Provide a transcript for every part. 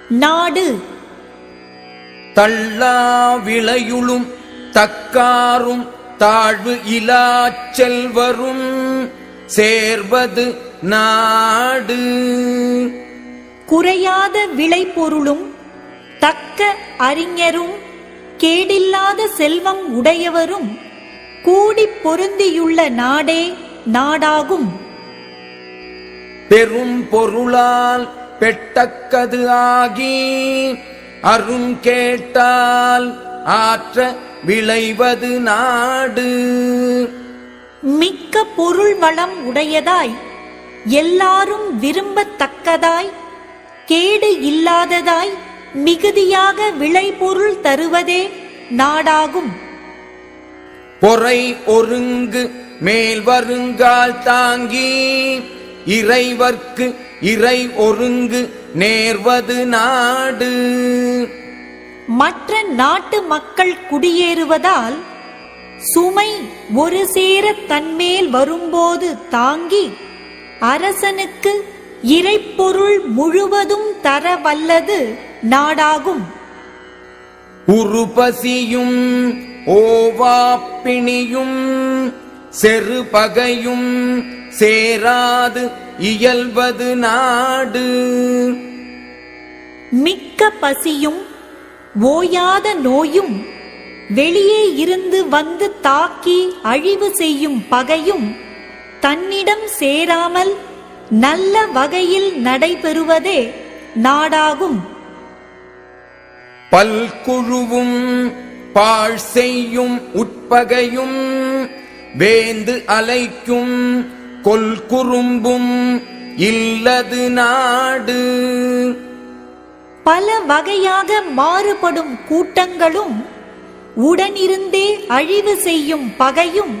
நாடு. தள்ளா விளையுளும் தக்காரும் தாழ்வு இலாச் செல்வரும் சேர்வது நாடு. குறையாத விளைபொருளும் தக்க அறிஞரும் கேடில்லாத செல்வம் உடையவரும் கூடிப் பொருந்தியுள்ள நாடே நாடாகும். பெரும் பொருளால் பெட்டக்கது ஆகி அரும் கேட்டால் ஆற்ற விளைவது நாடு. மிக்க பொருள் வளம் உடையதாய் எல்லாரும் விரும்பத்தக்கதாய் கேடு இல்லாததாய் மிகுதியாக விளைபொருள் தருவதே நாடாகும். பொறை ஒருங்கு மேல் வருங்கால் தாங்கி இறைவர்க்கு இறை ஒருங்கு நேர்வது நாடு. மற்ற நாட்டு மக்கள் குடியேறுவதால் சுமை ஒரு சேர தன்மேல் வரும்போது தாங்கி அரசனுக்கு இறைப்பொருள் முழுவதும் தர வல்லது நாடாகும். உருபசியும் ஓவாப்பிணியும் செருபகையும் சேராது இயல்வது நாடு. மிக்க பசியும் ஓயாத நோயும் வெளியே இருந்து வந்து தாக்கி அழிவு செய்யும் பகையும் தன்னிடம் சேராமல் நல்ல வகையில் நடைபெறுவதே நாடாகும். பல்குழுவும் பாழ் செய்யும் உட்பகையும் வேந்து அலைக்கும் கொல்குறும்பும் இல்லது நாடு. பல வகையாக மாறுபடும் கூட்டங்களும் உடனிருந்தே அழிவு செய்யும் பகையும்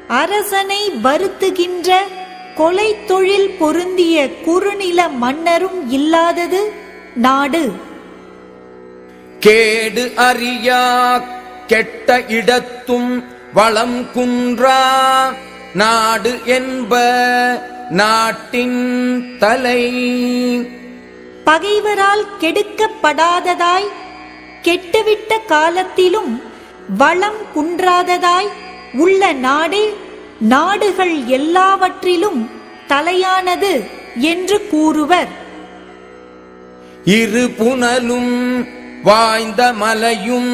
அரசனை வருத்துகின்ற கொலை தொழில் பொருந்திய குறுநில மன்னரும் இல்லாதது நாடு. கேடு அறியா கெட்ட இடத்தும் வளம் குன்றா நாடு என்ப நாட்டின் தலை. பகைவரால் கெடுக்கப்படாததாய் கெட்டுவிட்ட காலத்திலும் வளம் குன்றாததாய் உள்ள நாடே நாடுகள் எல்லாவற்றிலும் தலையானது என்று கூறுவர். இரு புனலும் வாய்ந்த மலையும்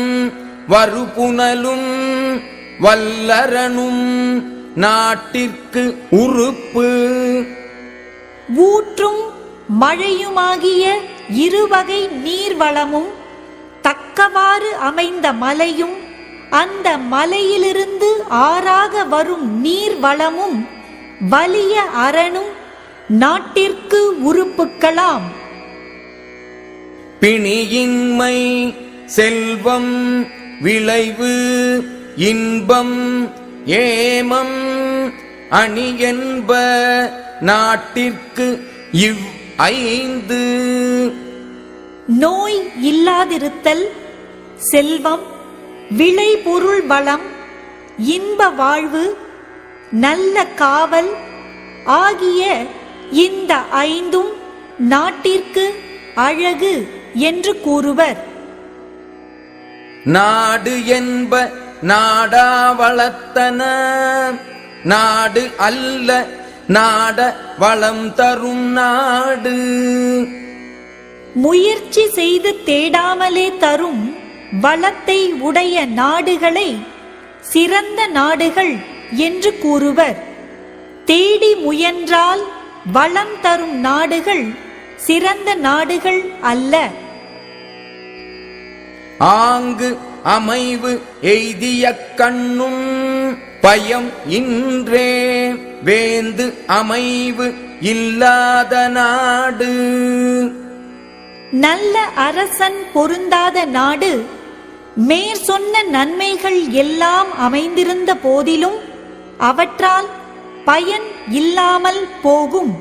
வருபுனலும் வல்லரனும் நாட்டிற்கு உறுப்பு. ஊற்றும் மழையுமாகிய இருவகை நீர்வளமும் தக்கவாறு அமைந்த மலையும் அந்த மலையிலிருந்து ஆறாக வரும் நீர்வளமும் வலிய அரணும் நாட்டிற்கு உறுப்புக்களாம். பிணியின்மை செல்வம் விளைவு இன்பம் ஏமம் அணி என்ப நாட்டிற்கு இவ் ஐந்து. நோய் இல்லாதிருத்தல், செல்வம், விளைபொருள் வளம், இன்ப வாழ்வு, நல்ல காவல் ஆகிய இந்த ஐந்தும் நாட்டிற்கு அழகு என்று கூறுவர். நாடு என்ப நாடா வளத்தன நாடு அல்ல நாட வளம் தரும் நாடு. முயற்சி செய்து தேடாமலே தரும் வளத்தை உடைய நாடுகளை சிறந்த நாடுகள் என்று கூறுவர். தேடி முயன்றால் வளம் தரும் நாடுகள் சிறந்த நாடுகள் அல்ல. ஆங்கு அமைவு எய்திய கண்ணும் பயம் இன்றே வேந்து அமைவு இல்லாத நாடு. நல்ல அரசன் பொருந்தாத நாடு மேற் சொன்ன நன்மைகள் எல்லாம் அமைந்திருந்த போதிலும் அவற்றால் பயன் இல்லாமல் போகும்.